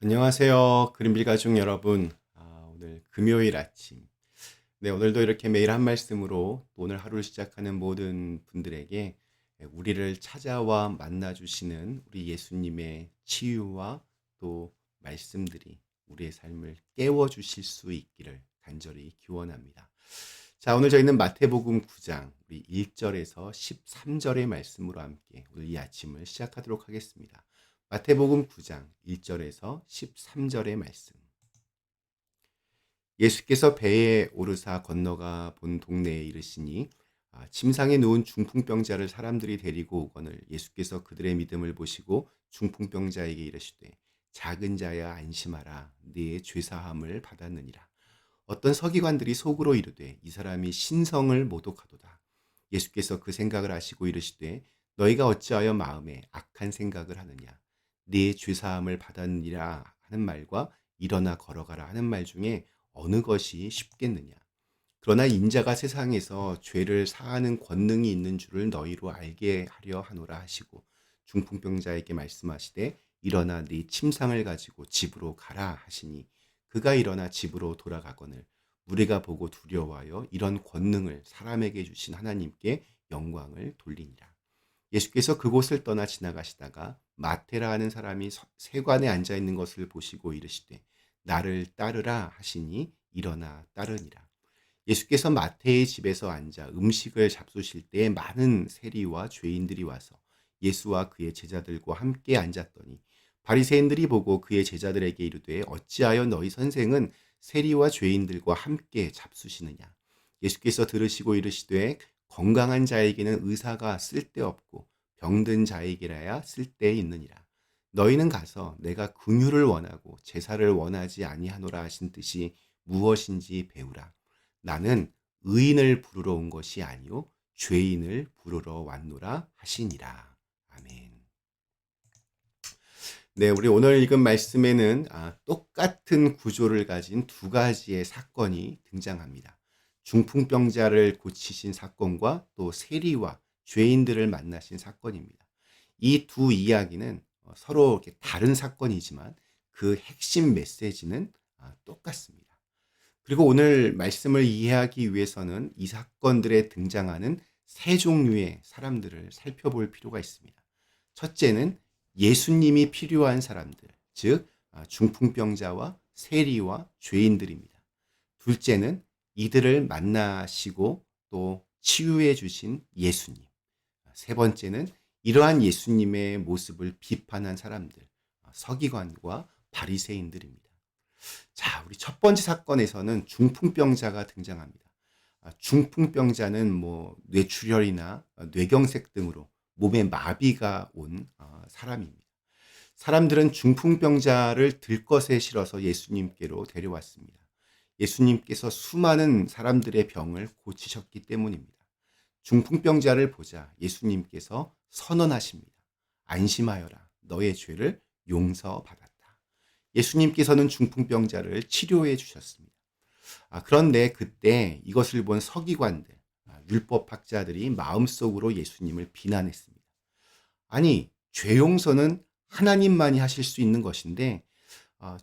안녕하세요. 그린빌 가족 여러분. 오늘 금요일 아침. 네, 오늘도 이렇게 매일 한 말씀으로 오늘 하루를 시작하는 모든 분들에게 우리를 찾아와 만나주시는 우리 예수님의 치유와 또 말씀들이 우리의 삶을 깨워주실 수 있기를 간절히 기원합니다. 자, 오늘 저희는 마태복음 9장 우리 1절에서 13절의 말씀으로 함께 오늘 이 아침을 시작하도록 하겠습니다. 마태복음 9장 1절에서 13절의 말씀. 예수께서 배에 오르사 건너가 본 동네에 이르시니 침상에 누운 중풍병자를 사람들이 데리고 오거늘 예수께서 그들의 믿음을 보시고 중풍병자에게 이르시되 작은 자야 안심하라 네 죄사함을 받았느니라. 어떤 서기관들이 속으로 이르되 이 사람이 신성을 모독하도다. 예수께서 그 생각을 아시고 이르시되 너희가 어찌하여 마음에 악한 생각을 하느냐. 네 죄사함을 받았느니라 하는 말과 일어나 걸어가라 하는 말 중에 어느 것이 쉽겠느냐. 그러나 인자가 세상에서 죄를 사하는 권능이 있는 줄을 너희로 알게 하려 하노라 하시고 중풍병자에게 말씀하시되 일어나 네 침상을 가지고 집으로 가라 하시니 그가 일어나 집으로 돌아가거늘 무리가 보고 두려워하여 이런 권능을 사람에게 주신 하나님께 영광을 돌리니라. 예수께서 그곳을 떠나 지나가시다가 마테라 하는 사람이 세관에 앉아 있는 것을 보시고 이르시되 나를 따르라 하시니 일어나 따르니라. 예수께서 마태의 집에서 앉아 음식을 잡수실 때에 많은 세리와 죄인들이 와서 예수와 그의 제자들과 함께 앉았더니 바리새인들이 보고 그의 제자들에게 이르되 어찌하여 너희 선생은 세리와 죄인들과 함께 잡수시느냐. 예수께서 들으시고 이르시되 건강한 자에게는 의사가 쓸데없고 병든 자에게라야 쓸데 있느니라. 너희는 가서 내가 긍휼을 원하고 제사를 원하지 아니하노라 하신 뜻이 무엇인지 배우라. 나는 의인을 부르러 온 것이 아니요 죄인을 부르러 왔노라 하시니라. 아멘. 네, 우리 오늘 읽은 말씀에는 똑같은 구조를 가진 두 가지의 사건이 등장합니다. 중풍병자를 고치신 사건과 또 세리와 죄인들을 만나신 사건입니다. 이 두 이야기는 서로 이렇게 다른 사건이지만 그 핵심 메시지는 똑같습니다. 그리고 오늘 말씀을 이해하기 위해서는 이 사건들에 등장하는 세 종류의 사람들을 살펴볼 필요가 있습니다. 첫째는 예수님이 필요한 사람들, 즉 중풍병자와 세리와 죄인들입니다. 둘째는 이들을 만나시고 또 치유해 주신 예수님. 세 번째는 이러한 예수님의 모습을 비판한 사람들, 서기관과 바리새인들입니다. 자, 우리 첫 번째 사건에서는 중풍병자가 등장합니다. 중풍병자는 뇌출혈이나 뇌경색 등으로 몸에 마비가 온 사람입니다. 사람들은 중풍병자를 들것에 실어서 예수님께로 데려왔습니다. 예수님께서 수많은 사람들의 병을 고치셨기 때문입니다. 중풍병자를 보자 예수님께서 선언하십니다. 안심하여라. 너의 죄를 용서받았다. 예수님께서는 중풍병자를 치료해 주셨습니다. 그런데 그때 이것을 본 서기관들, 율법학자들이 마음속으로 예수님을 비난했습니다. 아니, 죄 용서는 하나님만이 하실 수 있는 것인데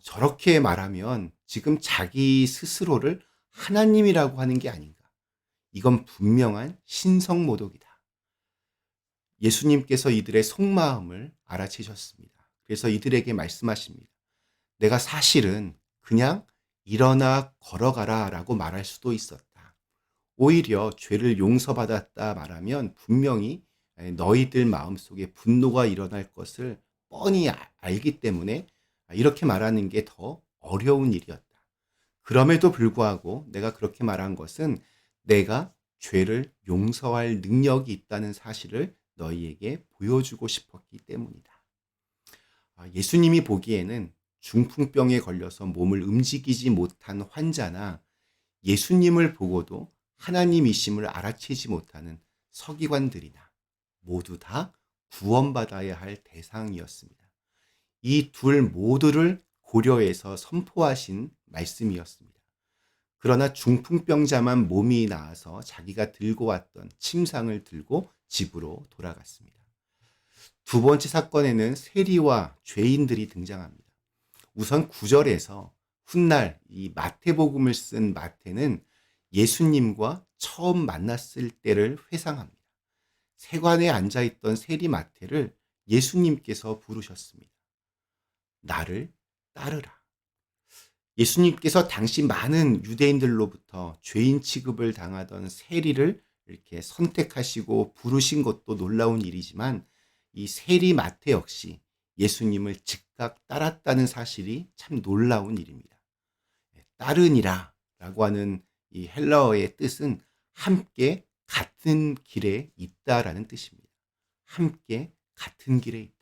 저렇게 말하면 지금 자기 스스로를 하나님이라고 하는 게 아닌가. 이건 분명한 신성모독이다. 예수님께서 이들의 속마음을 알아채셨습니다. 그래서 이들에게 말씀하십니다. 내가 사실은 그냥 일어나 걸어가라 라고 말할 수도 있었다. 오히려 죄를 용서받았다 말하면 분명히 너희들 마음속에 분노가 일어날 것을 뻔히 알기 때문에 이렇게 말하는 게 더 어려운 일이었다. 그럼에도 불구하고 내가 그렇게 말한 것은 내가 죄를 용서할 능력이 있다는 사실을 너희에게 보여주고 싶었기 때문이다. 예수님이 보기에는 중풍병에 걸려서 몸을 움직이지 못한 환자나 예수님을 보고도 하나님이심을 알아채지 못하는 서기관들이나 모두 다 구원받아야 할 대상이었습니다. 이 둘 모두를 고려해서 선포하신 말씀이었습니다. 그러나 중풍병자만 몸이 나아서 자기가 들고 왔던 침상을 들고 집으로 돌아갔습니다. 두 번째 사건에는 세리와 죄인들이 등장합니다. 우선 9절에서 훗날 이 마태복음을 쓴 마태는 예수님과 처음 만났을 때를 회상합니다. 세관에 앉아있던 세리 마태를 예수님께서 부르셨습니다. 나를 따르라. 예수님께서 당시 많은 유대인들로부터 죄인 취급을 당하던 세리를 이렇게 선택하시고 부르신 것도 놀라운 일이지만 이 세리 마태 역시 예수님을 즉각 따랐다는 사실이 참 놀라운 일입니다. 따르니라 라고 하는 이 헬라어의 뜻은 함께 같은 길에 있다라는 뜻입니다. 함께 같은 길에 있다.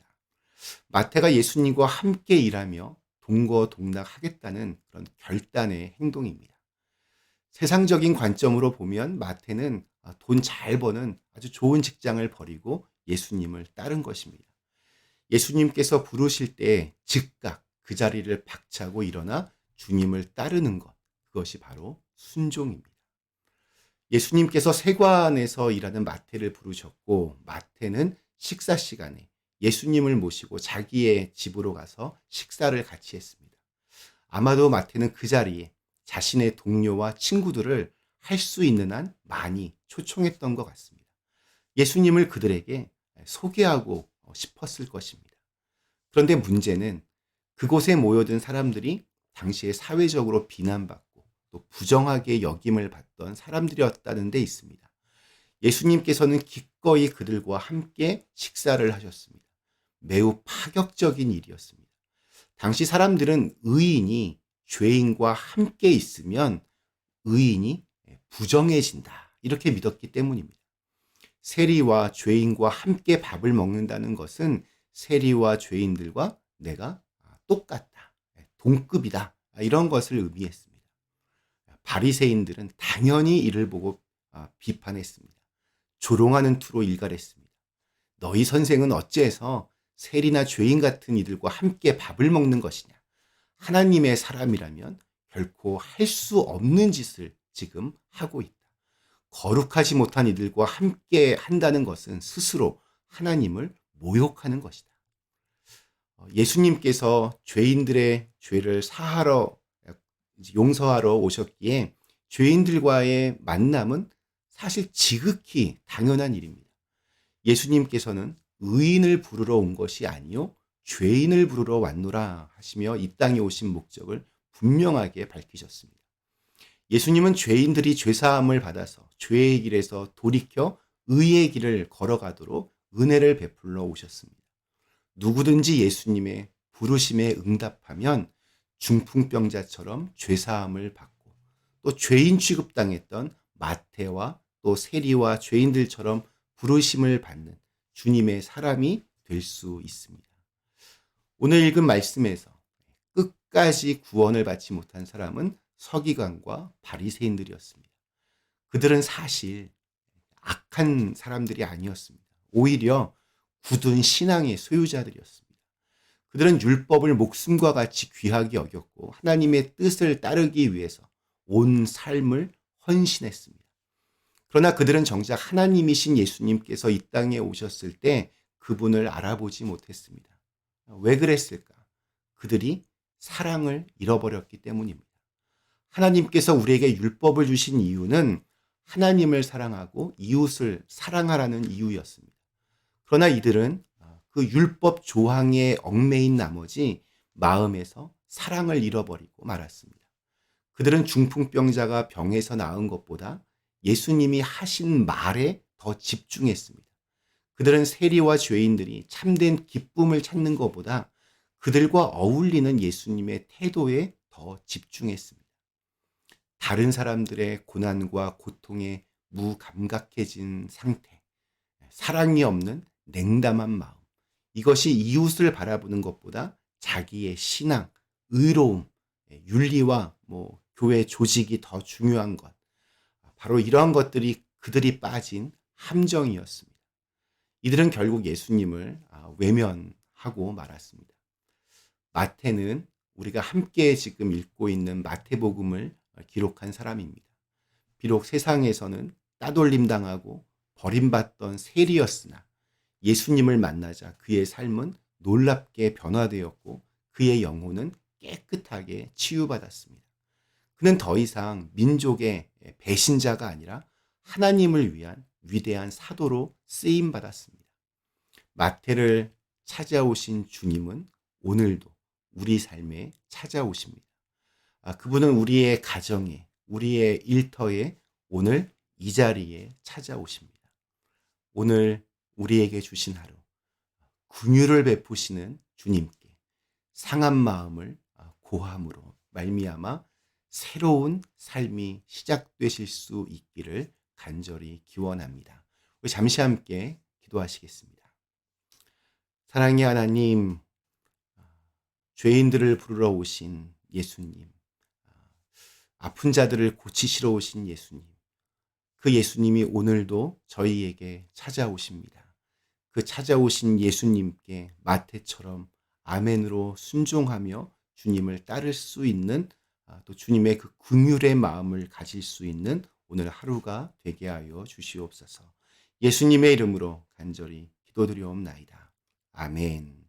마태가 예수님과 함께 일하며 동거동락하겠다는 그런 결단의 행동입니다. 세상적인 관점으로 보면 마태는 돈 잘 버는 아주 좋은 직장을 버리고 예수님을 따른 것입니다. 예수님께서 부르실 때 즉각 그 자리를 박차고 일어나 주님을 따르는 것, 그것이 바로 순종입니다. 예수님께서 세관에서 일하는 마태를 부르셨고 마태는 식사 시간에 예수님을 모시고 자기의 집으로 가서 식사를 같이 했습니다. 아마도 마태는 그 자리에 자신의 동료와 친구들을 할 수 있는 한 많이 초청했던 것 같습니다. 예수님을 그들에게 소개하고 싶었을 것입니다. 그런데 문제는 그곳에 모여든 사람들이 당시에 사회적으로 비난받고 또 부정하게 여김을 받던 사람들이었다는 데 있습니다. 예수님께서는 기꺼이 그들과 함께 식사를 하셨습니다. 매우 파격적인 일이었습니다. 당시 사람들은 의인이 죄인과 함께 있으면 의인이 부정해진다. 이렇게 믿었기 때문입니다. 세리와 죄인과 함께 밥을 먹는다는 것은 세리와 죄인들과 내가 똑같다. 동급이다. 이런 것을 의미했습니다. 바리새인들은 당연히 이를 보고 비판했습니다. 조롱하는 투로 일갈했습니다. 너희 선생은 어째서 세리나 죄인 같은 이들과 함께 밥을 먹는 것이냐. 하나님의 사람이라면 결코 할 수 없는 짓을 지금 하고 있다. 거룩하지 못한 이들과 함께 한다는 것은 스스로 하나님을 모욕하는 것이다. 예수님께서 죄인들의 죄를 사하러 용서하러 오셨기에 죄인들과의 만남은 사실 지극히 당연한 일입니다. 예수님께서는 의인을 부르러 온 것이 아니요 죄인을 부르러 왔노라 하시며 이 땅에 오신 목적을 분명하게 밝히셨습니다. 예수님은 죄인들이 죄사함을 받아서 죄의 길에서 돌이켜 의의 길을 걸어가도록 은혜를 베풀러 오셨습니다. 누구든지 예수님의 부르심에 응답하면 중풍병자처럼 죄사함을 받고 또 죄인 취급당했던 마태와 또 세리와 죄인들처럼 부르심을 받는 주님의 사람이 될 수 있습니다. 오늘 읽은 말씀에서 끝까지 구원을 받지 못한 사람은 서기관과 바리새인들이었습니다. 그들은 사실 악한 사람들이 아니었습니다. 오히려 굳은 신앙의 소유자들이었습니다. 그들은 율법을 목숨과 같이 귀하게 여겼고 하나님의 뜻을 따르기 위해서 온 삶을 헌신했습니다. 그러나 그들은 정작 하나님이신 예수님께서 이 땅에 오셨을 때 그분을 알아보지 못했습니다. 왜 그랬을까? 그들이 사랑을 잃어버렸기 때문입니다. 하나님께서 우리에게 율법을 주신 이유는 하나님을 사랑하고 이웃을 사랑하라는 이유였습니다. 그러나 이들은 그 율법 조항에 얽매인 나머지 마음에서 사랑을 잃어버리고 말았습니다. 그들은 중풍병자가 병에서 나은 것보다 예수님이 하신 말에 더 집중했습니다. 그들은 세리와 죄인들이 참된 기쁨을 찾는 것보다 그들과 어울리는 예수님의 태도에 더 집중했습니다. 다른 사람들의 고난과 고통에 무감각해진 상태, 사랑이 없는 냉담한 마음, 이것이 이웃을 바라보는 것보다 자기의 신앙, 의로움, 윤리와 교회 조직이 더 중요한 것, 바로 이러한 것들이 그들이 빠진 함정이었습니다. 이들은 결국 예수님을 외면하고 말았습니다. 마태는 우리가 함께 지금 읽고 있는 마태복음을 기록한 사람입니다. 비록 세상에서는 따돌림 당하고 버림받던 세리였으나 예수님을 만나자 그의 삶은 놀랍게 변화되었고 그의 영혼은 깨끗하게 치유받았습니다. 그는 더 이상 민족의 배신자가 아니라 하나님을 위한 위대한 사도로 쓰임받았습니다. 마태를 찾아오신 주님은 오늘도 우리 삶에 찾아오십니다. 그분은 우리의 가정에, 우리의 일터에 오늘 이 자리에 찾아오십니다. 오늘 우리에게 주신 하루, 긍휼을 베푸시는 주님께 상한 마음을 고함으로 말미암아 새로운 삶이 시작되실 수 있기를 간절히 기원합니다. 우리 잠시 함께 기도하시겠습니다. 사랑의 하나님, 죄인들을 부르러 오신 예수님, 아픈 자들을 고치시러 오신 예수님, 그 예수님이 오늘도 저희에게 찾아오십니다. 그 찾아오신 예수님께 마태처럼 아멘으로 순종하며 주님을 따를 수 있는, 또 주님의 그 긍휼의 마음을 가질 수 있는 오늘 하루가 되게 하여 주시옵소서. 예수님의 이름으로 간절히 기도드리옵나이다. 아멘.